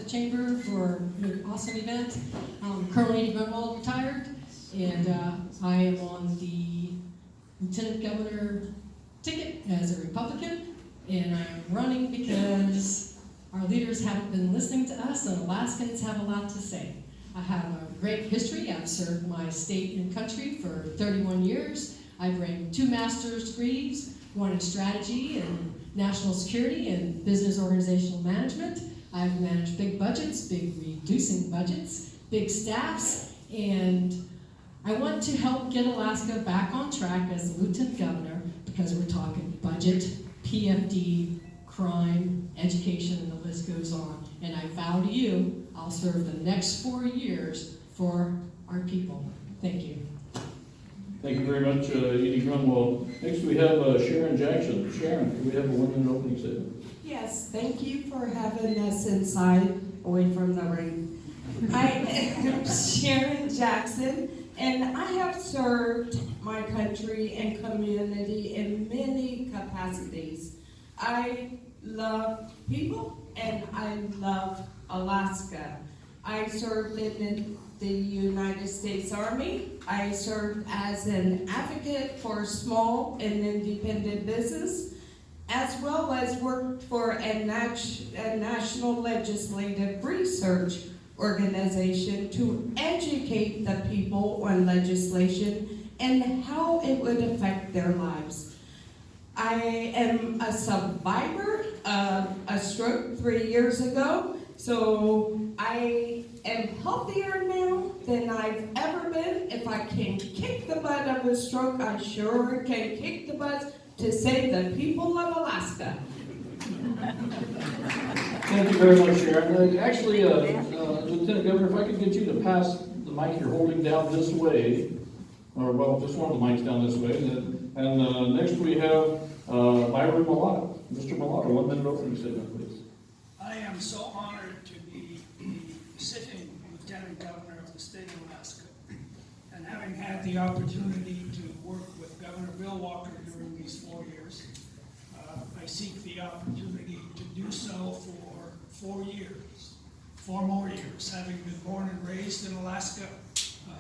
the Chamber for an awesome event. Colonel Andy Grunwald retired, and I am on the Lieutenant Governor ticket as a Republican, and I'm running because our leaders haven't been listening to us, and Alaskans have a lot to say. I have a great history. I've served my state and country for 31 years. I've earned 2 master's degrees, one in strategy and national security and business organizational management. I've managed big budgets, big reducing budgets, big staffs, and I want to help get Alaska back on track as the Lieutenant Governor because we're talking budget, PFD, crime, education, and the list goes on. And I vow to you, I'll serve the next 4 years for our people. Thank you. Thank you very much, Edie Grunwald. Next we have Sharon Jackson. Sharon, can we have a 1-minute opening statement? Yes, thank you for having us inside, away from the rain. I am Sharon Jackson, and I have served my country and community in many capacities. I love people, and I love Alaska. I served in the United States Army. I served as an advocate for small and independent business, as well as worked for a national legislative research organization to educate the people on legislation and how it would affect their lives. I am a survivor of a stroke 3 years ago, so I am healthier now than I've ever been. If I can kick the butt of a stroke, I sure can kick the butt to save the people of Alaska. Thank you very much, Sharon. Actually, Lieutenant Governor, if I could get you to pass the mic you're holding down this way, or well, just one of the mics down this way, and next we have Myron Malata. Mr. Malata, 1-minute opening statement, please. I am so honored to be the sitting Lieutenant Governor of the state of Alaska, and having had the opportunity to work with Governor Bill Walker during these 4 years, I seek the opportunity to do so for 4 more years, having been born and raised in Alaska,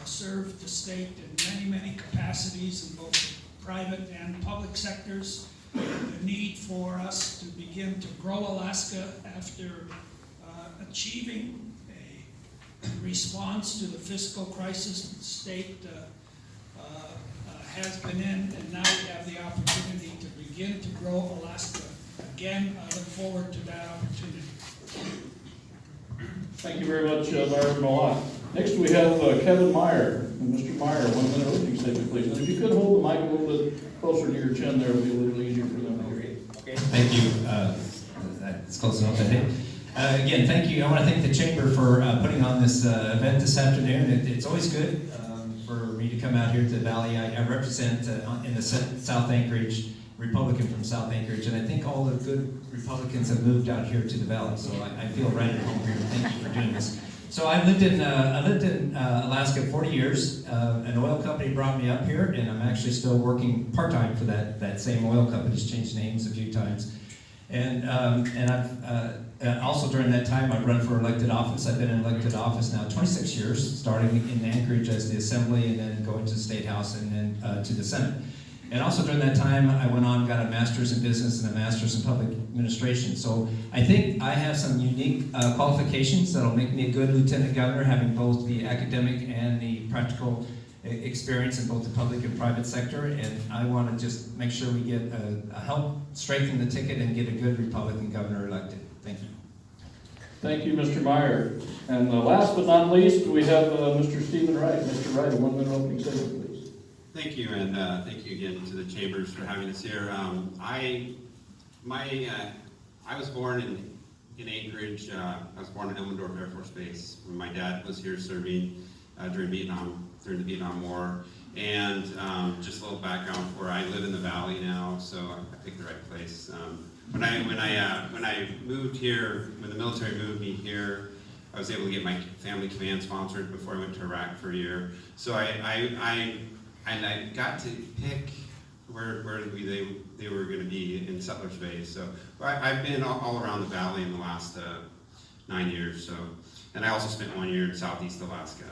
served the state in many, many capacities in both the private and public sectors. The need for us to begin to grow Alaska after achieving a response to the fiscal crisis the state has been in, and now we have the opportunity to begin to grow Alaska. Again, I look forward to that opportunity. Thank you very much, Myron Malata. Next we have Kevin Meyer. And Mr. Meyer, 1-minute opening statement, please. And if you could hold the mic a little bit closer to your chin there, it would be a little easier for them to hear you. Okay. Thank you. That's close enough, I think. Again, thank you. I want to thank the Chamber for putting on this event this afternoon. It's always good for me to come out here to the Valley. I represent in the South Anchorage, Republican from South Anchorage, and I think all the good Republicans have moved out here to the Valley, so I feel right at home here. Thank you for doing this. So I lived in Alaska 40 years. An oil company brought me up here, and I'm actually still working part-time for that same oil company. It's changed names a few times. And I've also during that time I've run for elected office. I've been in elected office now 26 years, starting in Anchorage as the Assembly, and then going to the State House, and then to the Senate. And also during that time, I went on and got a master's in business and a master's in public administration. So I think I have some unique qualifications that'll make me a good lieutenant governor, having both the academic and the practical experience in both the public and private sector. And I want to just make sure we get help strengthen the ticket and get a good Republican governor elected. Thank you. Thank you, Mr. Meyer. And last but not least, we have Mr. Stephen Wright. Mr. Wright, a 1-minute opening statement, please. Thank you, and thank you again to the Chambers for having us here. I was born in Anchorage. I was born in Elmendorf Air Force Base when my dad was here serving during the Vietnam War. And just a little background for I live in the Valley now, so I picked the right place. When I moved here, when the military moved me here, I was able to get my family command sponsored before I went to Iraq for a year. So I got to pick where they were going to be in Settlers Bay. So I've been all around the Valley in the last 9 years. So, and I also spent 1 year in Southeast Alaska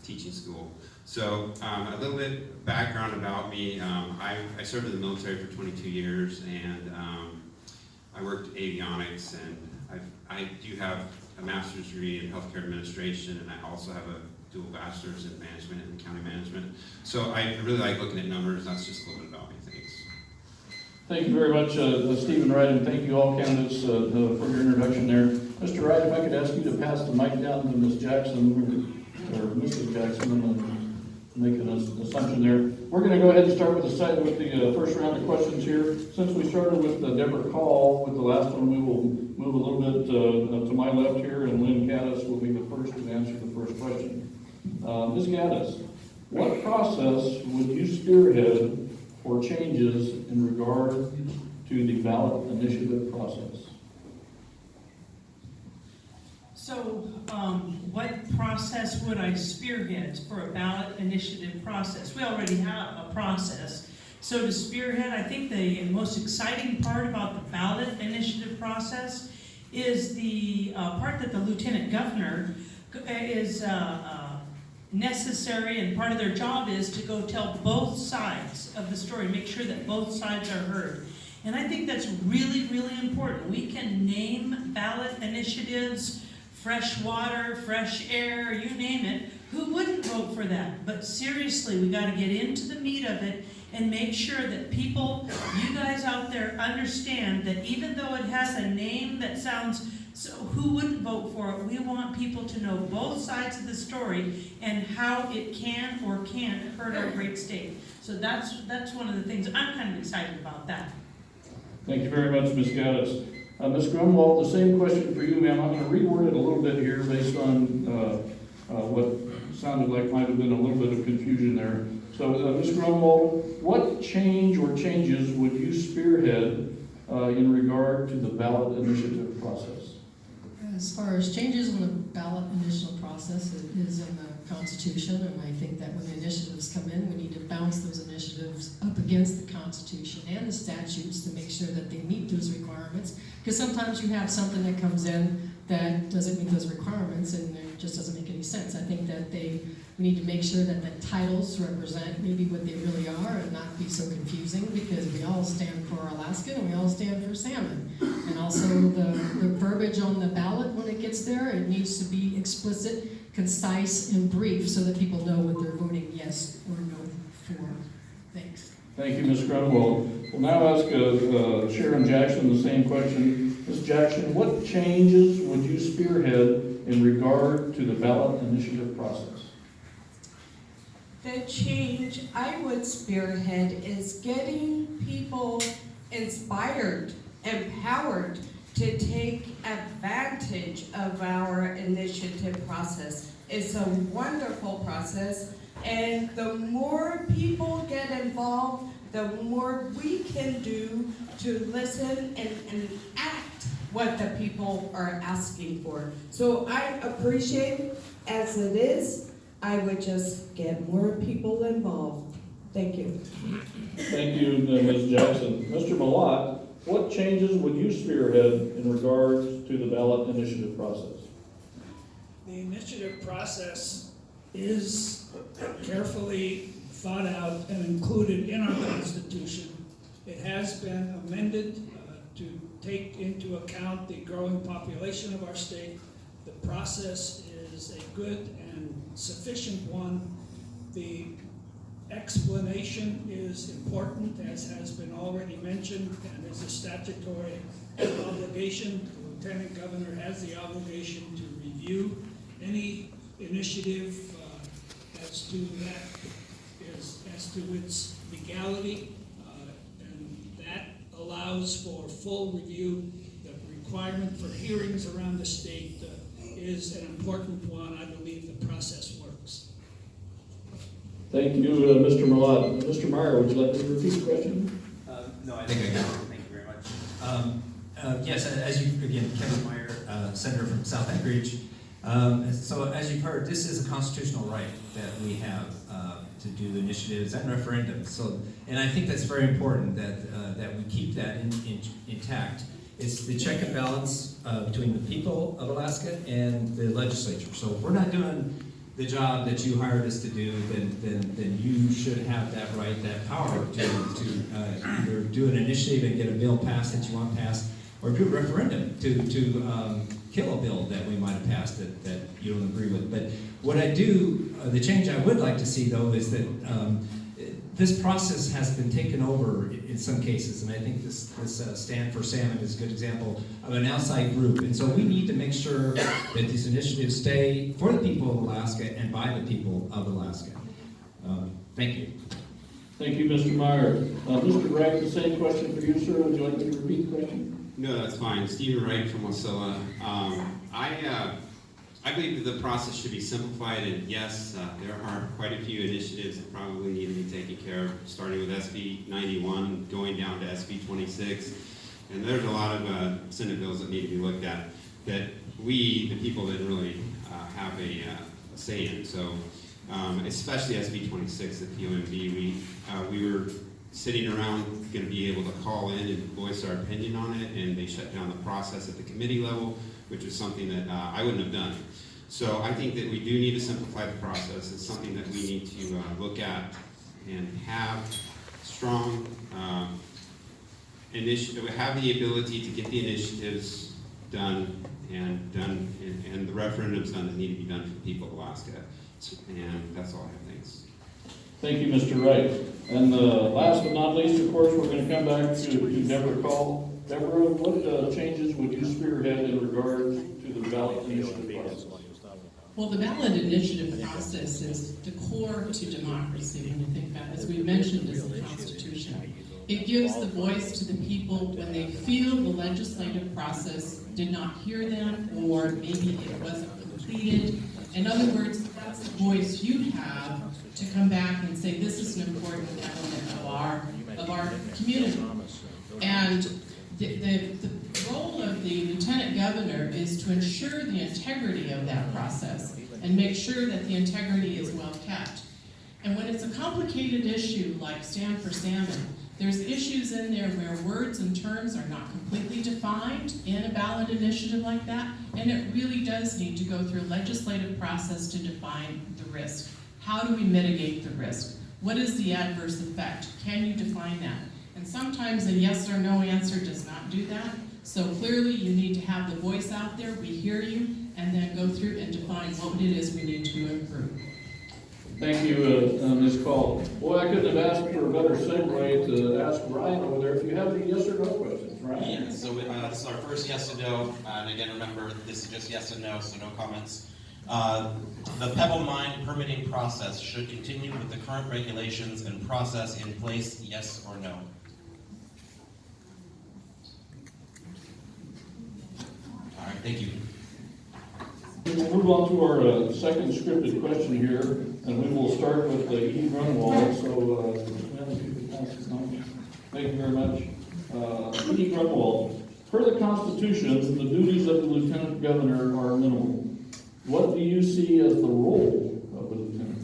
teaching school. So a little bit background about me. I served in the military for 22 years, and I worked avionics, and I do have a master's degree in healthcare administration, and I also have a dual bachelor's in management and county management. So I really like looking at numbers. That's just a little bit about me. Thanks. Thank you very much, Stephen Wright, and thank you all candidates for your introduction there. Mr. Wright, if I could ask you to pass the mic down to Ms. Jackson, or Mrs. Jackson, and make an assumption there. We're going to go ahead and start with the first round of questions here. Since we started with Deborah Call with the last one, we will move a little bit to my left here, and Lynn Gaddis will be the first to answer the first question. Ms. Gaddis, what process would you spearhead for changes in regard to the ballot initiative process? So, what process would I spearhead for a ballot initiative process? We already have a process. So to spearhead, I think the most exciting part about the ballot initiative process is the part that the lieutenant governor is necessary, and part of their job is to go tell both sides of the story, make sure that both sides are heard. And I think that's really, really important. We can name ballot initiatives, fresh water, fresh air, you name it. Who wouldn't vote for that? But seriously, we got to get into the meat of it and make sure that people, you guys out there, understand that even though it has a name that sounds, so who wouldn't vote for it? We want people to know both sides of the story and how it can or can't hurt our great state. So that's one of the things I'm kind of excited about that. Thank you very much, Ms. Gaddis. Ms. Grunwald, the same question for you, ma'am. I'm going to reword it a little bit here based on what sounded like might have been a little bit of confusion there. So, Ms. Grunwald, what change or changes would you spearhead in regard to the ballot initiative process? As far as changes in the ballot initial process, it is in the Constitution, and I think that when the initiatives come in, we need to bounce those initiatives up against the Constitution and the statutes to make sure that they meet those requirements. Because sometimes you have something that comes in that doesn't meet those requirements, and it just doesn't make any sense. I think that we need to make sure that the titles represent maybe what they really are and not be so confusing, because we all stand for Alaska and we all stand for salmon. And also the verbiage on the ballot, when it gets there, it needs to be explicit, concise, and brief so that people know what they're voting yes or no for. Thanks. Thank you, Ms. Grunwald. We'll now ask Sharon Jackson the same question. Ms. Jackson, what changes would you spearhead in regard to the ballot initiative process? The change I would spearhead is getting people inspired, empowered to take advantage of our initiative process. It's a wonderful process, and the more people get involved, the more we can do to listen and act what the people are asking for. So I appreciate, as it is, I would just get more people involved. Thank you. Thank you, Ms. Jackson. Mr. Malott, what changes would you spearhead in regards to the ballot initiative process? The initiative process is carefully thought out and included in our Constitution. It has been amended to take into account the growing population of our state. The process is a good and sufficient one. The explanation is important, as has been already mentioned, and is a statutory obligation. The Lieutenant Governor has the obligation to review any initiative as to its legality, and that allows for full review. The requirement for hearings around the state is an important one. I believe the process works. Thank you, Mr. Malott. Mr. Meyer, would you like to repeat the question? No, I think I got it. Thank you very much. Yes, as you, again, Kevin Meyer, Senator from South Anchorage. So as you've heard, this is a constitutional right that we have to do initiatives and referendums. So, and I think that's very important that we keep that intact. It's the check and balance between the people of Alaska and the legislature. So if we're not doing the job that you hired us to do, then you should have that right, that power to either do an initiative and get a bill passed that you want passed, or do a referendum to kill a bill that we might have passed that you don't agree with. But what I do, the change I would like to see though is that this process has been taken over in some cases, and I think this Stand for Salmon is a good example of an outside group. And so we need to make sure that these initiatives stay for the people of Alaska and by the people of Alaska. Thank you. Thank you, Mr. Meyer. Mr. Wright, the same question for you, sir. Would you like me to repeat the question? No, that's fine. Stephen Wright from Wasilla. I believe that the process should be simplified, and yes, there are quite a few initiatives that probably need to be taken care of, starting with SB 91, going down to SB 26, and there's a lot of Senate bills that need to be looked at that we, the people, didn't really have a say in. So, especially SB 26 at POMB, we were sitting around going to be able to call in and voice our opinion on it, and they shut down the process at the committee level, which is something that I wouldn't have done. So I think that we do need to simplify the process. It's something that we need to look at and have strong initiative, have the ability to get the initiatives done and the referendums done that need to be done for the people of Alaska. And that's all I have. Thanks. Thank you, Mr. Wright. And last but not least, of course, we're going to come back to Deborah Call. Deborah, what changes would you spearhead in regards to the ballot initiative process? Well, the ballot initiative process is the core to democracy when you think about it. As we mentioned, is the Constitution. It gives the voice to the people when they feel the legislative process did not hear them, or maybe it wasn't completed. In other words, that's the voice you have to come back and say, this is an important element of our community. And the role of the lieutenant governor is to ensure the integrity of that process and make sure that the integrity is well kept. And when it's a complicated issue like Stand for Salmon, there's issues in there where words and terms are not completely defined in a ballot initiative like that, and it really does need to go through a legislative process to define the risk. How do we mitigate the risk? What is the adverse effect? Can you define that? And sometimes a yes or no answer does not do that. So clearly you need to have the voice out there, we hear you, and then go through and define what it is we need to improve. Thank you, Ms. Call. Boy, I couldn't have asked for a better segue to ask Ryan over there if you have any yes or no questions, right? Yeah, so this is our first yes or no, and again, remember, this is just yes and no, so no comments. The Pebble Mine permitting process should continue with the current regulations and process in place, yes or no? All right, thank you. We'll move on to our second scripted question here, and we will start with Edie Grunwald. So, if you could pass this on. Thank you very much. Edie Grunwald, per the Constitution, the duties of the Lieutenant Governor are minimal. What do you see as the role of the Lieutenant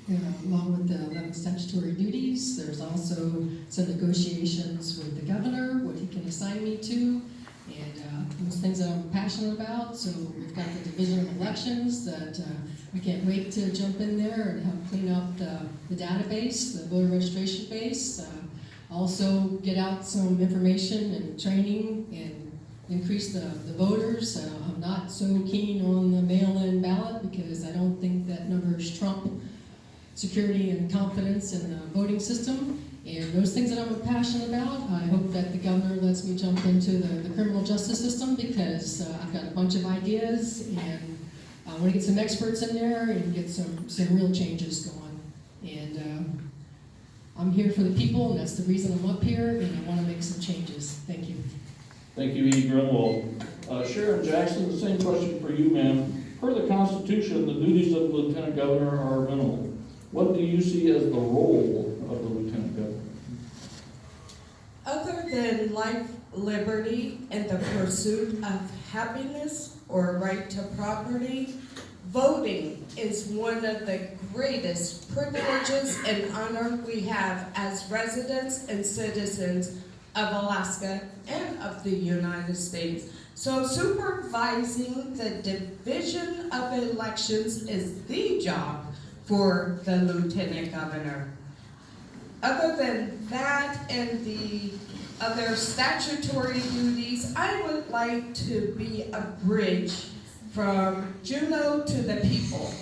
Governor? Along with the 11 statutory duties, there's also some negotiations with the governor, what he can assign me to, and those things that I'm passionate about. So we've got the Division of Elections that we can't wait to jump in there and help clean up the database, the voter registration base. Also get out some information and training and increase the voters. I'm not so keen on the mail-in ballot because I don't think that numbers trump security and confidence in the voting system. And those things that I'm passionate about, I hope that the governor lets me jump into the criminal justice system because I've got a bunch of ideas and I want to get some experts in there and get some real changes going. And I'm here for the people, and that's the reason I'm up here, and I want to make some changes. Thank you. Thank you, Edie Grunwald. Sharon Jackson, the same question for you, ma'am. Per the Constitution, the duties of the Lieutenant Governor are minimal. What do you see as the role of the Lieutenant Governor? Other than life, liberty, and the pursuit of happiness or right to property, voting is one of the greatest privileges and honor we have as residents and citizens of Alaska and of the United States. So supervising the Division of Elections is the job for the Lieutenant Governor. Other than that and the other statutory duties, I would like to be a bridge from Juneau to the people.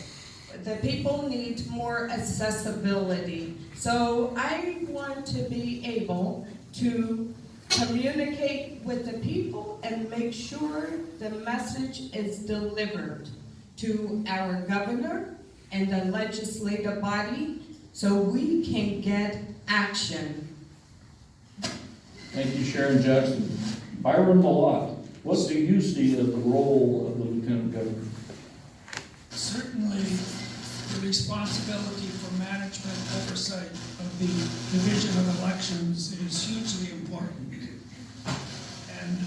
The people need more accessibility. So I want to be able to communicate with the people and make sure the message is delivered to our governor and the legislative body so we can get action. Thank you, Sharon Jackson. Byron Malott, what do you see as the role of the Lieutenant Governor? Certainly, the responsibility for management oversight of the Division of Elections is hugely important and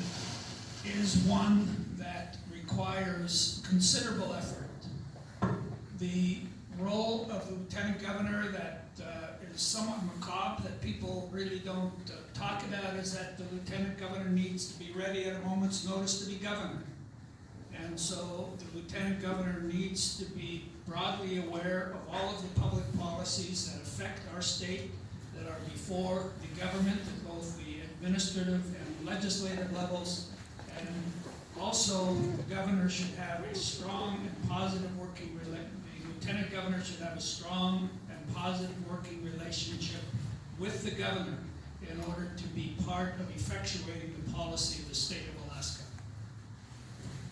is one that requires considerable effort. The role of the Lieutenant Governor that is somewhat macabre, that people really don't talk about, is that the Lieutenant Governor needs to be ready at a moment's notice to be governor. And so the Lieutenant Governor needs to be broadly aware of all of the public policies that affect our state, that are before the government at both the administrative and legislative levels. And also, the governor should have a strong and positive working relationship. The Lieutenant Governor should have a strong and positive working relationship with the governor in order to be part of effectuating the policy of the state of Alaska.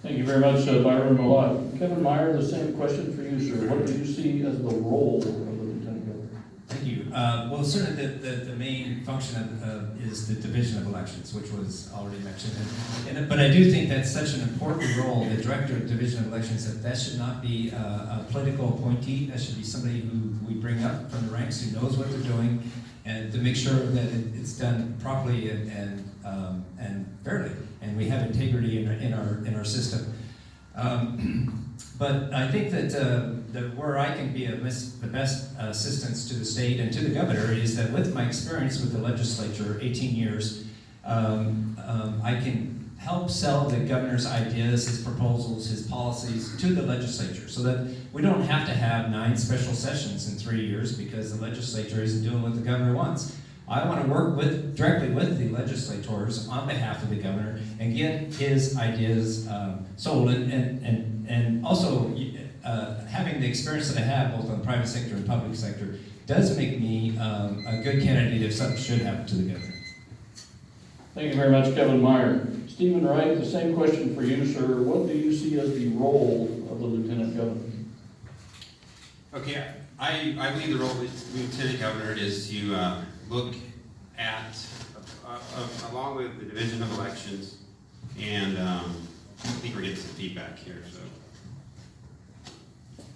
Thank you very much, Byron Malott. Kevin Meyer, the same question for you, sir. What do you see as the role of the Lieutenant Governor? Thank you. Well, certainly the main function is the Division of Elections, which was already mentioned. But I do think that's such an important role, the Director of Division of Elections, that should not be a political appointee. That should be somebody who we bring up from the ranks, who knows what they're doing, and to make sure that it's done properly and fairly, and we have integrity in our system. But I think that where I can be the best assistance to the state and to the governor is that with my experience with the legislature, 18 years, I can help sell the governor's ideas, his proposals, his policies to the legislature, so that we don't have to have 9 special sessions in 3 years because the legislature isn't doing what the governor wants. I want to work directly with the legislators on behalf of the governor and get his ideas sold, and also having the experience that I have both on the private sector and public sector does make me a good candidate if something should happen to the governor. Thank you very much, Kevin Meyer. Stephen Wright, the same question for you, sir. What do you see as the role of the Lieutenant Governor? Okay, I believe the role of the Lieutenant Governor is to look at, along with the Division of Elections, and I think we're getting some feedback here, so.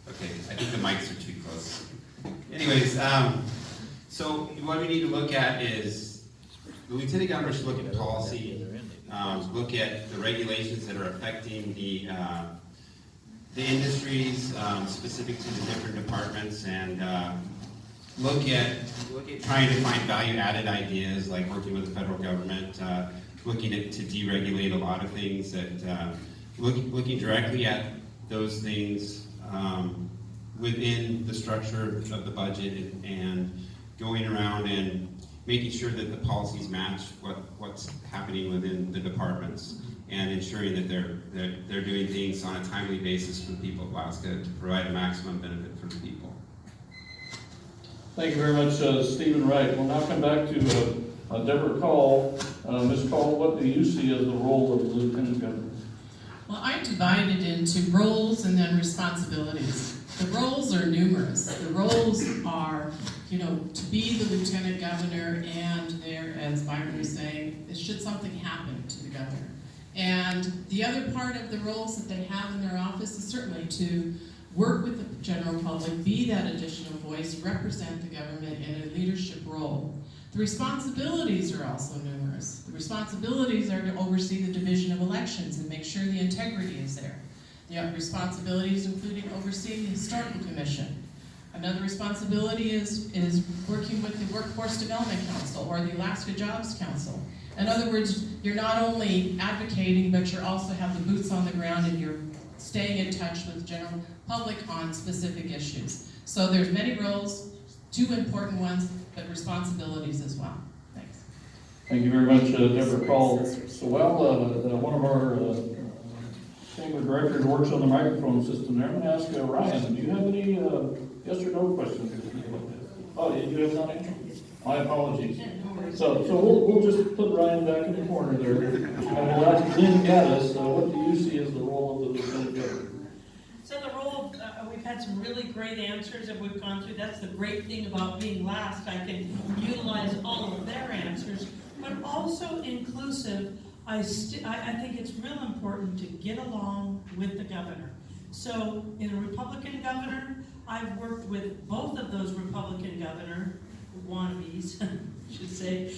Okay, I think the mics are too close. Anyways, so what we need to look at is, the Lieutenant Governor should look at policy, look at the regulations that are affecting the industries specific to the different departments, and look at trying to find value-added ideas, like working with the federal government, looking to deregulate a lot of things, that looking directly at those things within the structure of the budget, and going around and making sure that the policies match what's happening within the departments, and ensuring that they're doing things on a timely basis for the people of Alaska to provide a maximum benefit for the people. Thank you very much, Stephen Wright. We'll now come back to Deborah Call. Ms. Call, what do you see as the role of the Lieutenant Governor? Well, I divided into roles and then responsibilities. The roles are numerous. The roles are, to be the Lieutenant Governor, and there, as Byron was saying, should something happen to the governor. And the other part of the roles that they have in their office is certainly to work with the general public, be that additional voice, represent the government in a leadership role. The responsibilities are also numerous. The responsibilities are to oversee the Division of Elections and make sure the integrity is there. The responsibilities including overseeing the Historical Commission. Another responsibility is working with the Workforce Development Council or the Alaska Jobs Council. In other words, you're not only advocating, but you also have the boots on the ground and you're staying in touch with the general public on specific issues. So there's many roles, 2 important ones, but responsibilities as well. Thanks. Thank you very much, Deborah Call. So, one of our chamber directors works on the microphone system there. I'm gonna ask Ryan, do you have any yes or no questions? Oh, you have not answered? My apologies. So we'll just put Ryan back in the corner there. And we'll ask Lynn Gaddis, what do you see as the role of the lieutenant governor? So the role, we've had some really great answers that we've gone through. That's the great thing about being last. I can utilize all of their answers, but also inclusive. I think it's real important to get along with the governor. So in a Republican governor, I've worked with both of those Republican governor wannabes, I should say.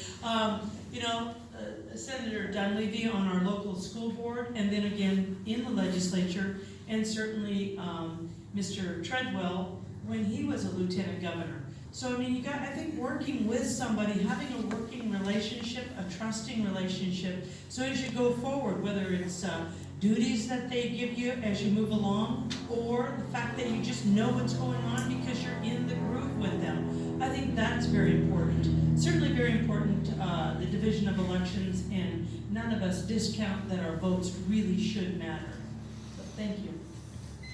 Senator Dunleavy on our local school board, and then again in the legislature, and certainly Mr. Treadwell when he was a lieutenant governor. So I mean, I think working with somebody, having a working relationship, a trusting relationship, so as you go forward, whether it's duties that they give you as you move along, or the fact that you just know what's going on because you're in the groove with them. I think that's very important. Certainly very important, the division of elections, and none of us discount that our votes really should matter. So thank you.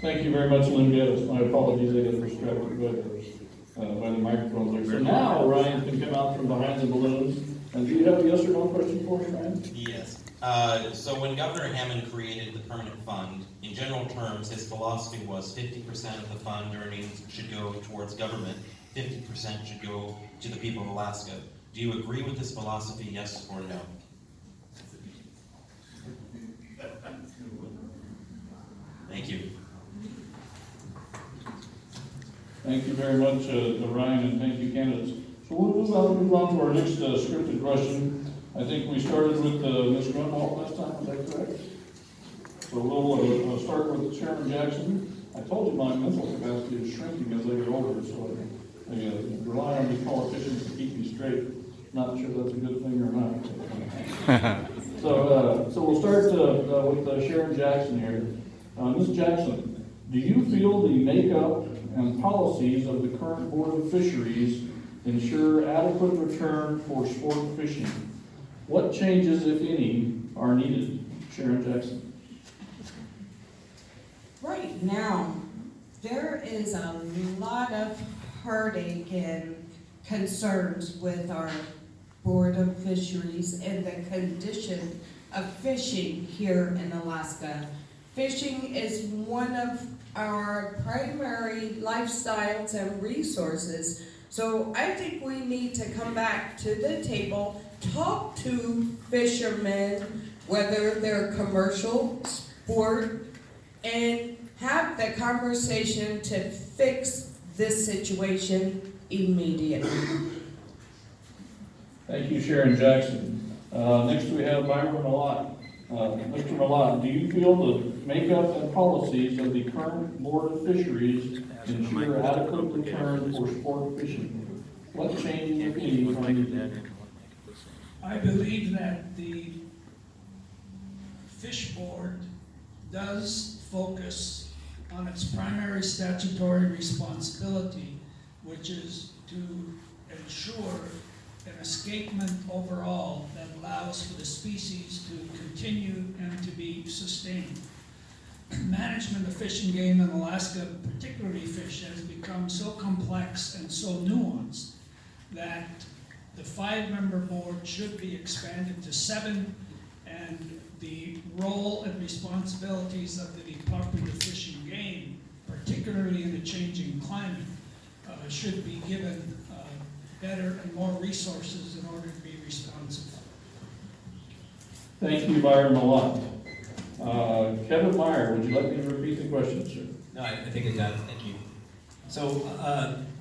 Thank you very much, Lynn Gaddis. My apologies, I got distracted by the microphones there. So now Ryan can come out from behind the balloons. And do you have a yes or no question for us, Ryan? Yes. So when Governor Hammond created the permanent fund, in general terms, his philosophy was 50% of the fund earnings should go towards government, 50% should go to the people of Alaska. Do you agree with this philosophy, yes or no? Thank you. Thank you very much, Ryan, and thank you, candidates. So we'll move on to our next scripted question. I think we started with Ms. Grunwald last time, is that correct? So we'll start with Chairman Jackson. I told you my mental capacity is shrinking as I get older, so I rely on these politicians to keep me straight. Not sure that's a good thing or not. So we'll start with Sharon Jackson here. Ms. Jackson, do you feel the makeup and policies of the current Board of Fisheries ensure adequate return for sport fishing? What changes, if any, are needed? Sharon Jackson. Right now, there is a lot of heartache and concerns with our Board of Fisheries and the condition of fishing here in Alaska. Fishing is one of our primary lifestyles and resources. So I think we need to come back to the table, talk to fishermen, whether they're commercial, sport, and have the conversation to fix this situation immediately. Thank you, Sharon Jackson. Next we have Byron Malott. Mr. Malott, do you feel the makeup and policies of the current Board of Fisheries ensure adequate return for sport fishing? What changes, if any, are needed? I believe that the Fish Board does focus on its primary statutory responsibility, which is to ensure an escapement overall that allows for the species to continue and to be sustained. Management of fish and game in Alaska, particularly fish, has become so complex and so nuanced that the 5-member board should be expanded to 7, and the role and responsibilities of the Department of Fish and Game, particularly in a changing climate, should be given better and more resources in order to be responsive. Thank you, Byron Malott. Kevin Meyer, would you like me to repeat the question, sir? No, I think I got it, thank you. So,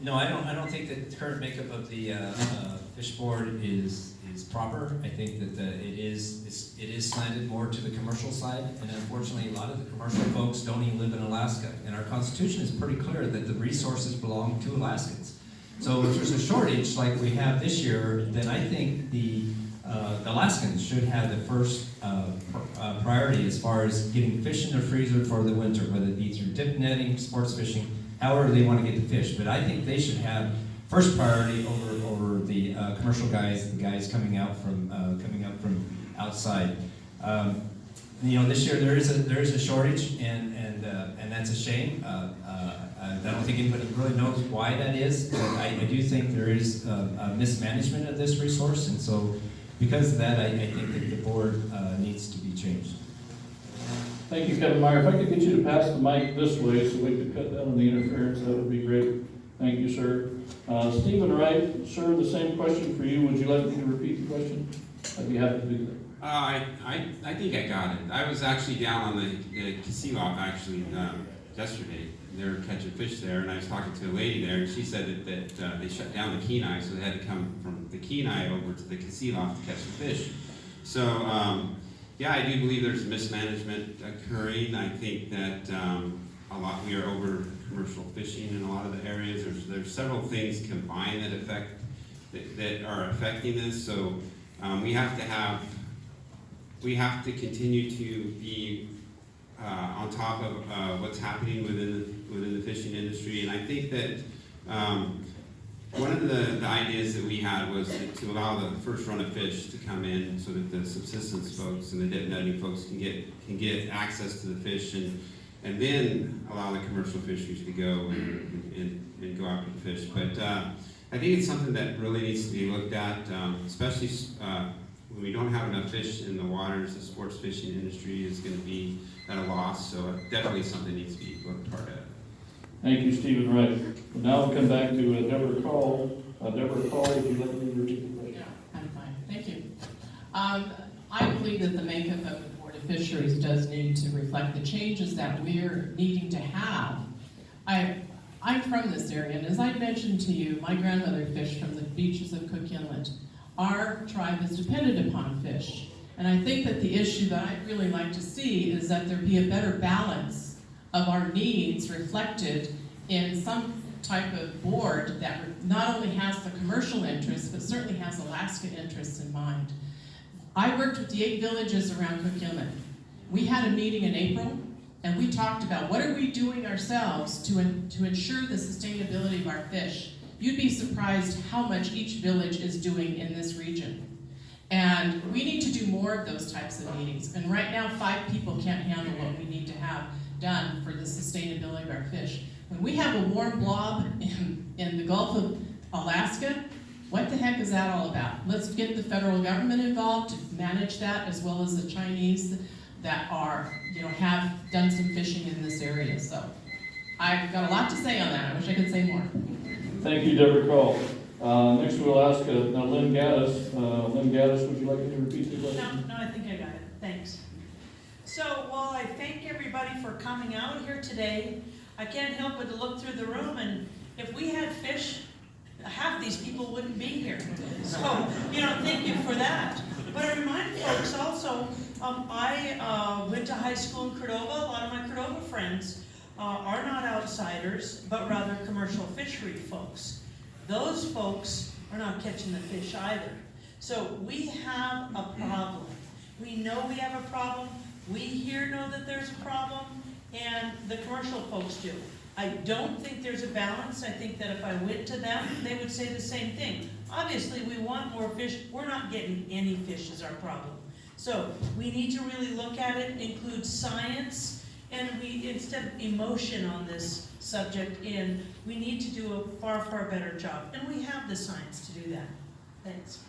no, I don't think that the current makeup of the fish board is proper. I think that it is slanted more to the commercial side, and unfortunately, a lot of the commercial folks don't even live in Alaska. And our Constitution is pretty clear that the resources belong to Alaskans. So if there's a shortage like we have this year, then I think the the Alaskans should have the first priority as far as getting fish in their freezer for the winter, whether it be through dip netting, sports fishing, however they want to get the fish. But I think they should have first priority over the commercial guys, the guys coming out from outside. This year there is a shortage, and that's a shame. I don't think anybody really knows why that is, but I do think there is a mismanagement of this resource, and so because of that, I think that the board needs to be changed. Thank you, Kevin Meyer. If I could get you to pass the mic this way so we could cut down on the interference, that would be great. Thank you, sir. Stephen Wright, sir, the same question for you. Would you like me to repeat the question? I'd be happy to do that. I think I got it. I was actually down on the Kasilof actually yesterday. They were catching fish there, and I was talking to a lady there, and she said that they shut down the Kenai, so they had to come from the Kenai over to the Kasilof to catch the fish. So, yeah, I do believe there's mismanagement occurring. I think that we are over commercial fishing in a lot of the areas. There's several things combined that are affecting this. So we have to continue to be on top of what's happening within the fishing industry. And I think that one of the ideas that we had was to allow the first run of fish to come in so that the subsistence folks and the dip netting folks can get access to the fish, and then allow the commercial fisheries to go and go after the fish. But I think it's something that really needs to be looked at, especially when we don't have enough fish in the waters. The sports fishing industry is going to be at a loss, so definitely something needs to be looked hard at. Thank you, Stephen Wright. Now we'll come back to Deborah Call. Deborah Call, would you like me to repeat the question? Yeah, I'm fine, thank you. I believe that the makeup of the Board of Fisheries does need to reflect the changes that we're needing to have. I'm from this area, and as I mentioned to you, my grandmother fished from the beaches of Cook Inlet. Our tribe is dependent upon fish, and I think that the issue that I'd really like to see is that there be a better balance of our needs reflected in some type of board that not only has the commercial interests, but certainly has Alaska interests in mind. I worked with the 8 villages around Cook Inlet. We had a meeting in April, and we talked about what are we doing ourselves to ensure the sustainability of our fish. You'd be surprised how much each village is doing in this region. And we need to do more of those types of meetings. And right now, 5 people can't handle what we need to have done for the sustainability of our fish. When we have a warm blob in the Gulf of Alaska, what the heck is that all about? Let's get the federal government involved to manage that, as well as the Chinese that have done some fishing in this area. So I've got a lot to say on that. I wish I could say more. Thank you, Deborah Call. Next we'll ask Lynn Gaddis. Lynn Gaddis, would you like me to repeat the question? No, I think I got it. Thanks. So while I thank everybody for coming out here today, I can't help but to look through the room, and if we had fish, half these people wouldn't be here. So, thank you for that. But I remind folks also, I went to high school in Cordova. A lot of my Cordova friends are not outsiders, but rather commercial fishery folks. Those folks are not catching the fish either. So we have a problem. We know we have a problem. We here know that there's a problem, and the commercial folks do. I don't think there's a balance. I think that if I went to them, they would say the same thing. Obviously, we want more fish. We're not getting any fish is our problem. So we need to really look at it, include science, and instead of emotion on this subject, we need to do a far, far better job. And we have the science to do that. Thanks.